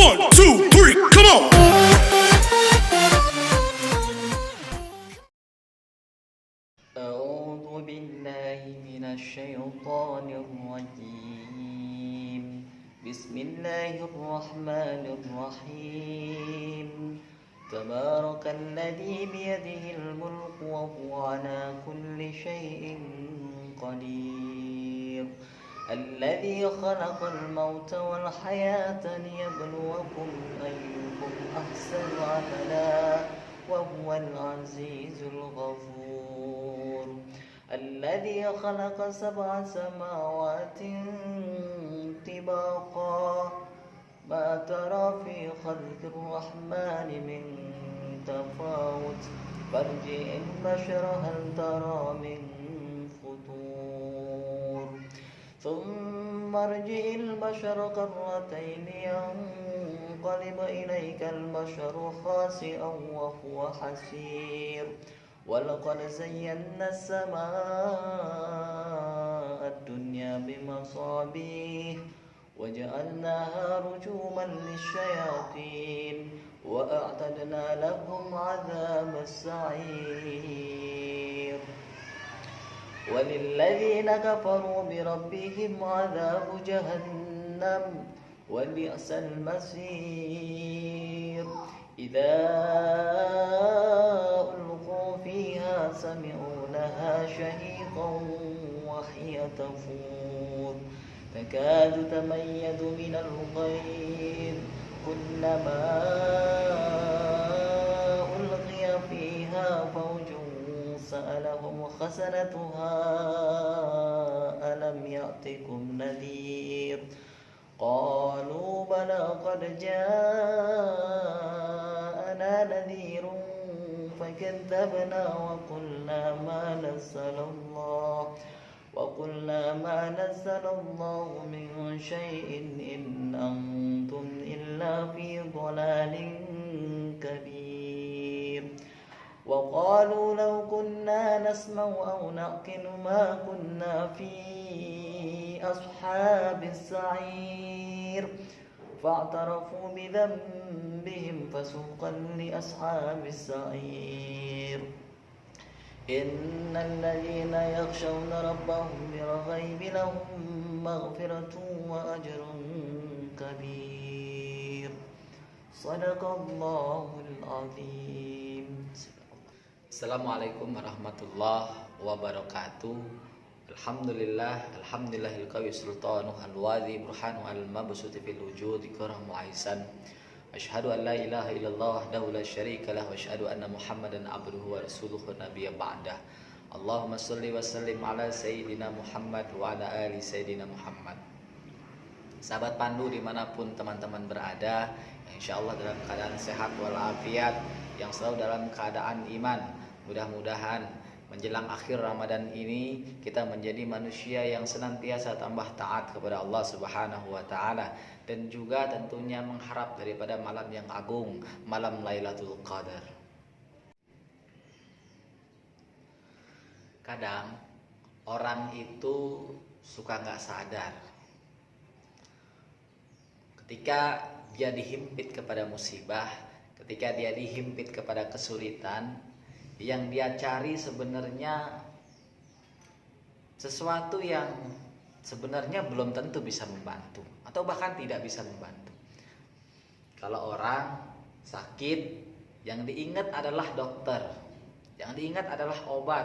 1, 2, 3, come on! أعوذ بالله من الشيطان الرجيم بسم الله الرحمن الرحيم تبارك الذي بيده الملك وهو على كل شيء قدير الذي خلق الموت والحياة ليبلوكم أيكم أحسن عملا وهو العزيز الغفور الذي خلق 7 سماوات طباقا ما ترى في خلق الرحمن من تفاوت فارجع البشر هل ترى من فطور ثم ارجع البشر كرتين ينقلب إليك البشر خاسئا وهو حسير ولقد زينا السماء الدنيا بمصابيح وجعلناها رجوما للشياطين وأعتدنا لهم عذاب السعير وللذين كفروا بربهم عذاب جهنم وبئس المصير إذا ألقوا فيها سمعوا لها شهيقا وهي تفور تكاد تميز من الغيظ كلما ألقي فيها فوج سألهم خزنتها ألم يأتكم نذير قالوا بلى قد جاءنا نذير فكذبنا وقلنا ما نزل الله من شيء إن أنتم إلا في ضلال كبير وقالوا لو كنا نسمع أو نعقل ما كنا في أصحاب السعير فاعترفوا بذنبهم فسوقا لأصحاب السعير إن الذين يخشون ربهم بالغيب لهم مغفرة وأجر كبير صدق الله العظيم. Assalamualaikum warahmatullahi wabarakatuh. Alhamdulillahil qawi sultanuh al-wadhi burhanu al-mabsuti fil wujudi karamu aisan. Asyhadu an la ilaha illallah wahdahu la syarika lah wa asyhadu anna Muhammadan abduhu wa rasuluhu nabiyya ba'dah. Allahumma shalli wa sallim ala sayyidina Muhammad wa ala ali sayyidina Muhammad. Sahabat Pandu dimanapun teman-teman berada, insyaallah dalam keadaan sehat walafiat, yang selalu dalam keadaan iman. Mudah-mudahan menjelang akhir Ramadan ini kita menjadi manusia yang senantiasa tambah taat kepada Allah Subhanahu wa taala dan juga tentunya mengharap daripada malam yang agung, malam Lailatul Qadar. Kadang orang itu suka nggak sadar ketika dia dihimpit kepada musibah, ketika dia dihimpit kepada kesulitan, yang dia cari sebenarnya sesuatu yang sebenarnya belum tentu bisa membantu atau bahkan tidak bisa membantu. Kalau orang sakit, yang diingat adalah dokter, yang diingat adalah obat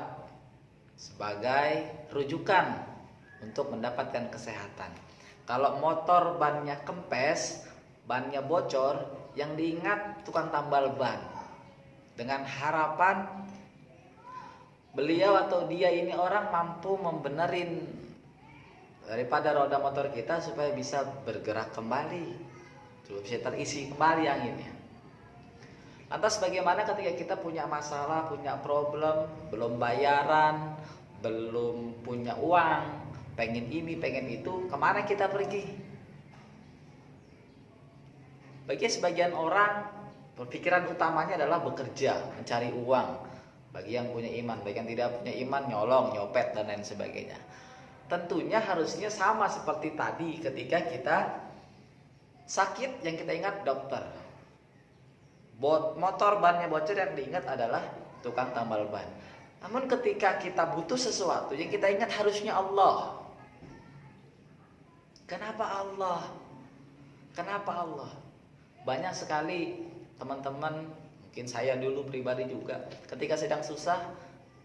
sebagai rujukan untuk mendapatkan kesehatan. Kalau motor bannya kempes, bannya bocor, yang diingat tukang tambal ban, dengan harapan beliau atau dia ini orang mampu membenerin daripada roda motor kita supaya bisa bergerak kembali, bisa terisi kembali anginnya. Lantas bagaimana ketika kita punya masalah, punya problem, belum bayaran, belum punya uang, pengen ini, pengen itu, kemana kita pergi? Bagi sebagian orang, pikiran utamanya adalah bekerja, mencari uang. Bagi yang punya iman, bagi yang tidak punya iman, nyolong, nyopet, dan lain sebagainya. Tentunya harusnya sama seperti tadi ketika kita Sakit yang kita ingat dokter. Motor bannya bocor yang diingat adalah tukang tambal ban. Namun ketika kita butuh sesuatu yang kita ingat harusnya Allah. Kenapa Allah? Kenapa Allah? Banyak sekali teman-teman, mungkin saya dulu pribadi juga, ketika sedang susah,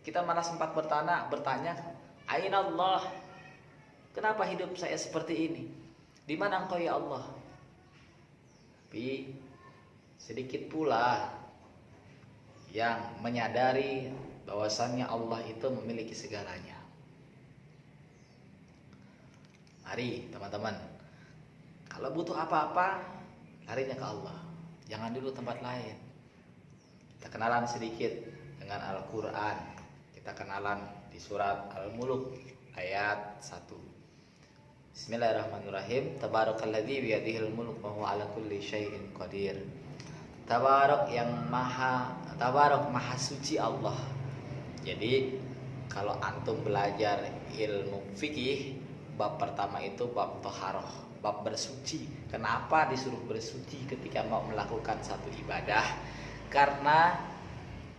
kita malah sempat bertanya, Aina Allah? Kenapa hidup saya seperti ini? Di mana Engkau ya Allah? Tapi sedikit pula yang menyadari bahwasannya Allah itu memiliki segalanya. Mari teman-teman, kalau butuh apa-apa, larinya ke Allah. Jangan dulu tempat lain. Kita kenalan sedikit dengan Al-Quran. Kita kenalan di surat Al-Mulk ayat 1. Bismillahirrahmanirrahim. Tabarakalladzi biyadihil mulk wa huwa ala kulli syai'in qadir. Tabarak maha suci Allah. Jadi kalau antum belajar ilmu fikih, bab pertama itu bab taharah, bab bersuci. Kenapa disuruh bersuci ketika mau melakukan satu ibadah? Karena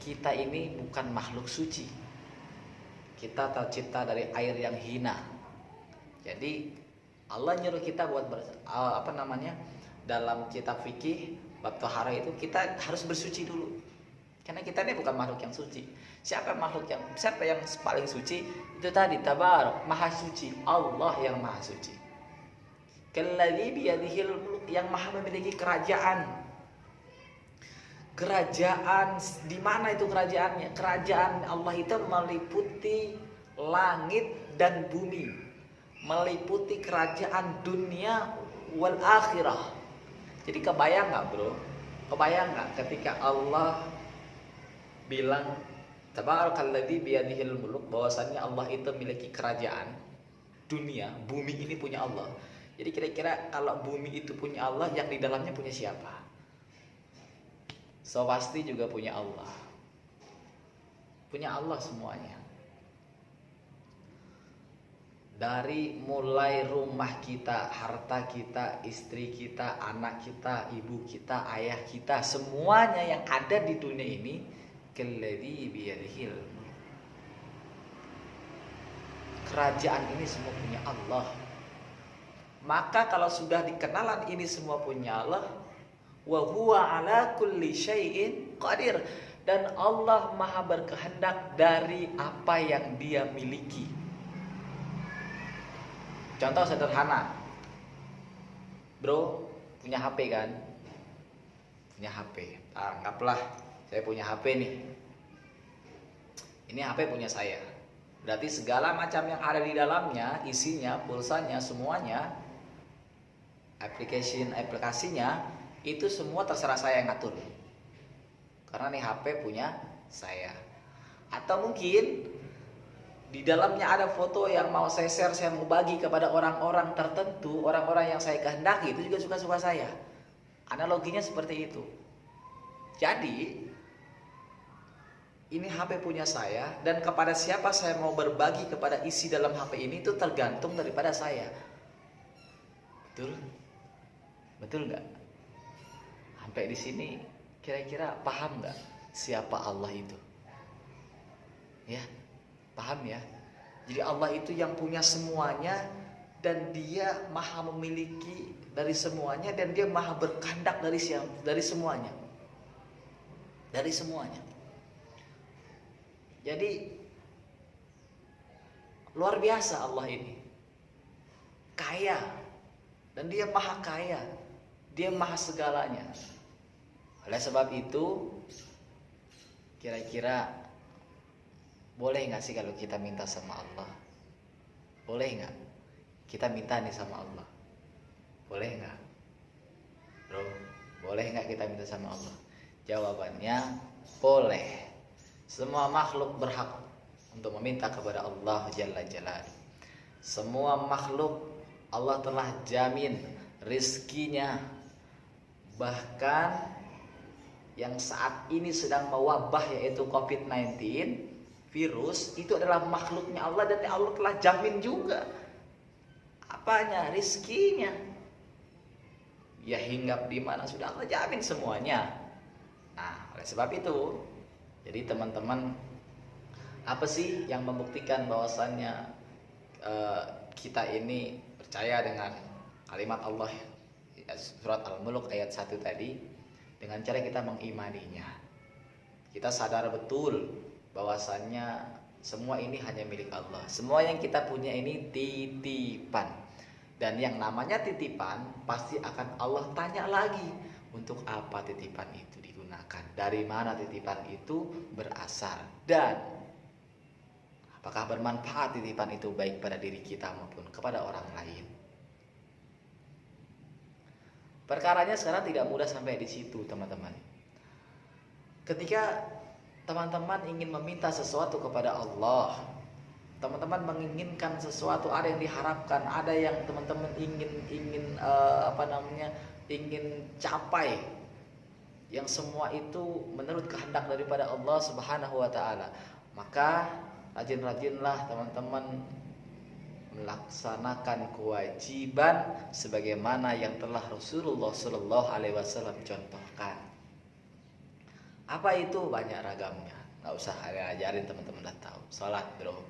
kita ini bukan makhluk suci. Kita tercipta dari air yang hina. Jadi Allah nyuruh kita buat dalam kitab fikih bab taharah itu kita harus bersuci dulu. Karena kita ini bukan makhluk yang suci. Siapa yang paling suci? Itu tadi tabarak, maha suci. Allah yang maha suci. Kalladzi biyadihil mulk, yang maha memiliki kerajaan. Kerajaan di mana itu kerajaannya? Kerajaan Allah itu meliputi langit dan bumi. Meliputi kerajaan dunia wal akhirah. Jadi kebayang nggak bro? Kebayang nggak ketika Allah bilang Tabarakalladzi biyadihil mulk, bahwasannya Allah itu memiliki kerajaan dunia, bumi ini punya Allah. Jadi kira-kira kalau bumi itu punya Allah, yang di dalamnya punya siapa? So pasti juga punya Allah. Punya Allah semuanya. Dari mulai rumah kita, harta kita, istri kita, anak kita, ibu kita, ayah kita, semuanya yang ada di dunia ini, kalladzi biyadihil mulk. Kerajaan ini semua punya Allah. Maka kalau sudah dikenalan ini semua punya Allah, wa huwa ala kulli syai'in qadir, dan Allah maha berkehendak dari apa yang Dia miliki. Contoh sederhana, bro punya HP kan? Punya HP. Anggaplah saya punya HP nih. Ini HP punya saya. Berarti segala macam yang ada di dalamnya, isinya, pulsanya, semuanya, aplikasinya, itu semua terserah saya yang ngatur. Karena nih HP punya saya. Atau mungkin di dalamnya ada foto yang mau saya share, saya mau bagi kepada orang-orang tertentu, orang-orang yang saya kehendaki, itu juga suka-suka saya. Analoginya seperti itu. Jadi ini HP punya saya, dan kepada siapa saya mau berbagi kepada isi dalam HP ini itu tergantung daripada saya. Betul? Betul nggak? Sampai di sini kira-kira paham nggak siapa Allah itu? Ya, paham ya? Jadi Allah itu yang punya semuanya, dan Dia maha memiliki dari semuanya, dan Dia maha berkehendak dari semuanya. Dari semuanya. Jadi luar biasa Allah ini. Kaya. Dan Dia maha kaya. Dia maha segalanya. Oleh sebab itu, kira-kira boleh nggak sih kalau kita minta sama Allah? Boleh nggak? Kita minta nih sama Allah. Boleh nggak? Bro, boleh nggak kita minta sama Allah? Jawabannya boleh. Semua makhluk berhak untuk meminta kepada Allah Jalla Jalaluhu. Semua makhluk Allah telah jamin rizkinya. Bahkan yang saat ini sedang mewabah, yaitu COVID-19 virus, itu adalah makhluknya Allah, dan Allah telah jamin juga apanya? Rizkinya. ya hinggap di mana, sudah Allah jamin semuanya. Nah, oleh sebab itu, jadi teman-teman, apa sih yang membuktikan bahwasannya kita ini percaya dengan kalimat Allah surat Al-Mulk ayat 1 tadi? Dengan cara kita mengimaninya. Kita sadar betul bahwasannya semua ini hanya milik Allah. Semua yang kita punya ini titipan. Dan yang namanya titipan pasti akan Allah tanya lagi, untuk apa titipan itu digunakan, dari mana titipan itu berasal, dan apakah bermanfaat titipan itu baik pada diri kita maupun kepada orang lain. Perkaranya sekarang tidak mudah sampai di situ, teman-teman. Ketika teman-teman ingin meminta sesuatu kepada Allah, teman-teman menginginkan sesuatu, ada yang diharapkan, ada yang teman-teman ingin capai, yang semua itu menurut kehendak daripada Allah Subhanahu wa taala. Maka rajin-rajinlah teman-teman melaksanakan kewajiban sebagaimana yang telah Rasulullah Shallallahu alaihi wasallam contohkan. Apa itu? Banyak ragamnya. Nggak usah ajarin, teman-teman udah tahu. Salat, bro.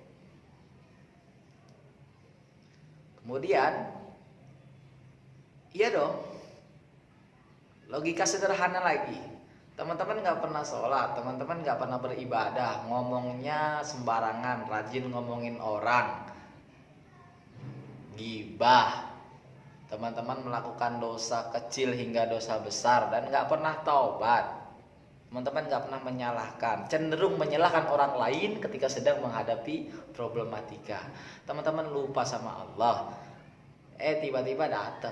Kemudian, iya dong, logika sederhana lagi. Teman-teman nggak pernah sholat, teman-teman nggak pernah beribadah, ngomongnya sembarangan, rajin ngomongin orang, gibah. Teman-teman melakukan dosa kecil hingga dosa besar dan nggak pernah taubat. Teman-teman nggak pernah menyalahkan, cenderung menyalahkan orang lain ketika sedang menghadapi problematika. Teman-teman lupa sama Allah. Tiba-tiba datang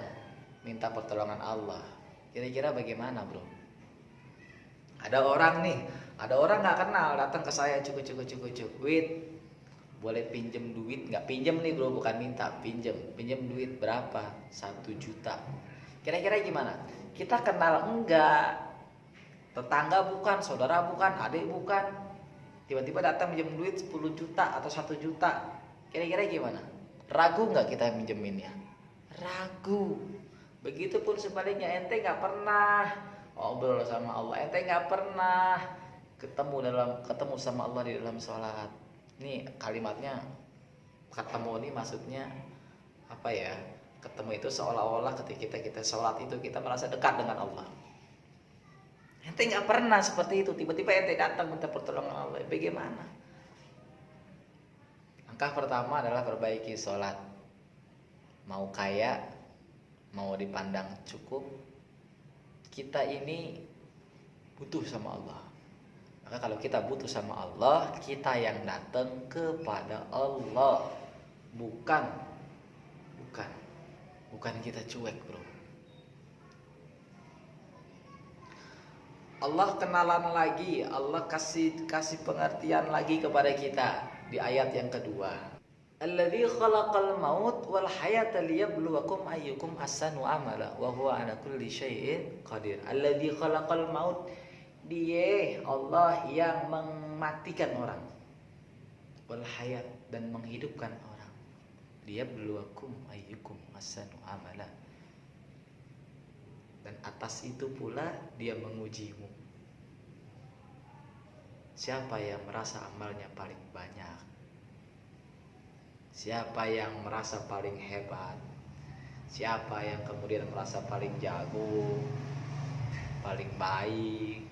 minta pertolongan Allah. Kira-kira bagaimana, bro? Ada orang nggak kenal datang ke saya, cuk, wait, boleh pinjem duit nggak? Pinjem nih bro, bukan minta, pinjem duit berapa? 1 juta. Kira-kira gimana? Kita kenal enggak? Tetangga bukan, saudara bukan, adik bukan. Tiba-tiba datang minjem duit 10 juta atau 1 juta. Kira-kira gimana? Ragu nggak kita minjeminnya? Ragu. Begitupun sebaliknya, ente nggak pernah ngobrol sama Allah, ente nggak pernah ketemu sama Allah di dalam sholat. Ini kalimatnya, ketemu ini maksudnya apa ya? Ketemu itu seolah-olah ketika kita sholat itu kita merasa dekat dengan Allah. Ente nggak pernah seperti itu, tiba-tiba ente datang minta pertolongan Allah. Bagaimana? Langkah pertama adalah perbaiki sholat. Mau kaya, mau dipandang cukup, kita ini butuh sama Allah. Maka kalau kita butuh sama Allah, kita yang datang kepada Allah, bukan kita cuek, bro. Allah kenalan lagi, Allah kasih pengertian lagi kepada kita di ayat yang kedua. Alladzi khalaqal maut wal hayata liyabluwakum ayyukum ahsanu amala wa huwa ala kulli syai'in qadir. Alladzi khalaqal maut, Dia Allah yang mematikan orang, wal hayat, dan menghidupkan orang. Liyabluwakum ayyukum ahsanu amala. Dan atas itu pula Dia mengujimu. Siapa yang merasa amalnya paling banyak? Siapa yang merasa paling hebat? Siapa yang kemudian merasa paling jago, paling baik,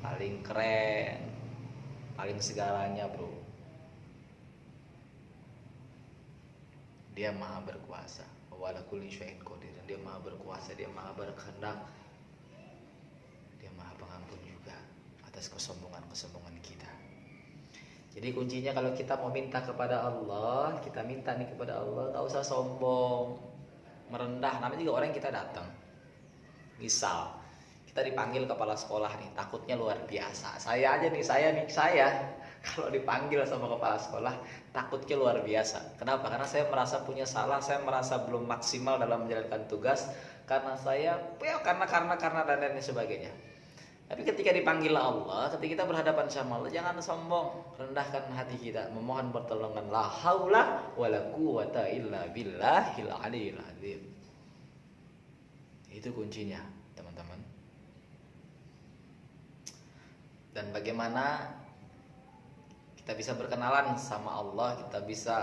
paling keren, paling segalanya, bro? Dia maha berkuasa. Wa ala kulli syai'in qadir. Dia maha berkuasa, dia maha berkehendak, dia maha pengampun juga atas kesombongan kita. Jadi kuncinya kalau kita mau minta kepada Allah, kita minta nih kepada Allah, gak usah sombong, merendah. Namanya juga orang kita datang. Misal kita dipanggil kepala sekolah nih, takutnya luar biasa. Saya kalau dipanggil sama kepala sekolah, takutnya luar biasa. Kenapa? Karena saya merasa punya salah, saya merasa belum maksimal dalam menjalankan tugas, karena dan lain sebagainya. Tapi ketika dipanggil Allah, ketika kita berhadapan sama Allah, jangan sombong, rendahkan hati kita, memohon pertolongan. La haula wala quwata illa billahil aliyil azim. Itu kuncinya, teman-teman. Dan bagaimana kita bisa berkenalan sama Allah, kita bisa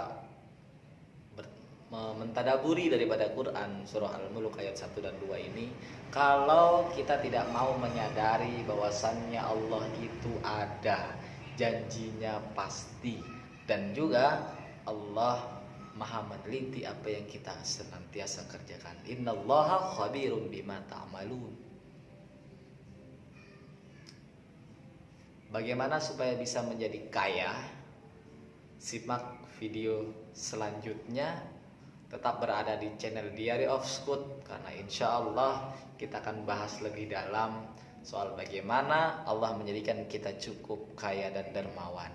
mentadaburi daripada Quran surah Al-Mulk ayat 1 dan 2 ini, kalau kita tidak mau menyadari bahwasannya Allah itu ada, janjinya pasti, dan juga Allah Maha meneliti apa yang kita senantiasa kerjakan. Innallaha khabirun bima ta'malun. Bagaimana supaya bisa menjadi kaya? Simak video selanjutnya. Tetap berada di channel Diary of Scoot, karena insya Allah kita akan bahas lebih dalam soal bagaimana Allah menjadikan kita cukup kaya dan dermawan.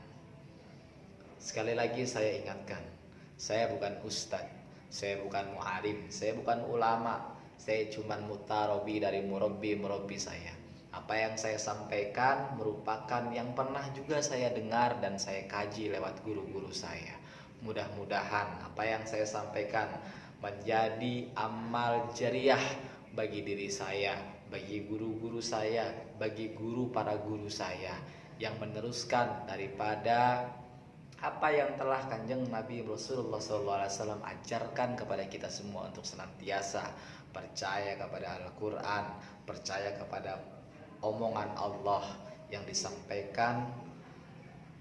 Sekali lagi saya ingatkan, saya bukan ustadz, saya bukan mu'alim, saya bukan ulama, saya cuma mutarobi dari murabbi saya. Apa yang saya sampaikan merupakan yang pernah juga saya dengar dan saya kaji lewat guru-guru saya. Mudah-mudahan apa yang saya sampaikan menjadi amal jariah bagi diri saya, bagi guru-guru saya, bagi guru para guru saya, yang meneruskan daripada apa yang telah Kanjeng Nabi Rasulullah SAW ajarkan kepada kita semua untuk senantiasa percaya kepada Al-Quran, percaya kepada omongan Allah yang disampaikan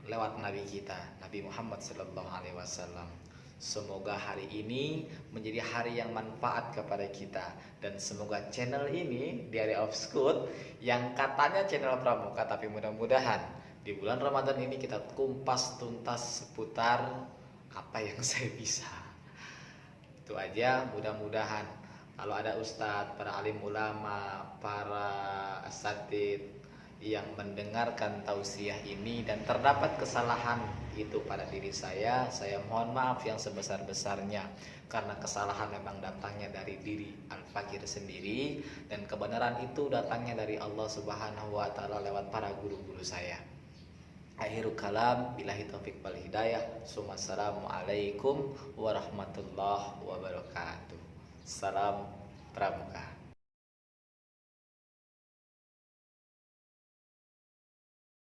lewat Nabi kita, Nabi Muhammad SAW. Semoga hari ini menjadi hari yang manfaat kepada kita, dan semoga channel ini Diary of Scoot yang katanya channel pramuka, tapi mudah-mudahan di bulan Ramadan ini kita kumpas tuntas seputar apa yang saya bisa. Itu aja, mudah-mudahan kalau ada ustadz, para alim ulama, para asatidz yang mendengarkan tausiah ini dan terdapat kesalahan itu pada diri saya mohon maaf yang sebesar-besarnya, karena kesalahan memang datangnya dari diri Al-Fakir sendiri, dan kebenaran itu datangnya dari Allah Subhanahu wa Ta'ala lewat para guru-guru saya. Akhirul kalam, billahi taufik wal hidayah. Assalamualaikum warahmatullahi wabarakatuh. Salam pramuka.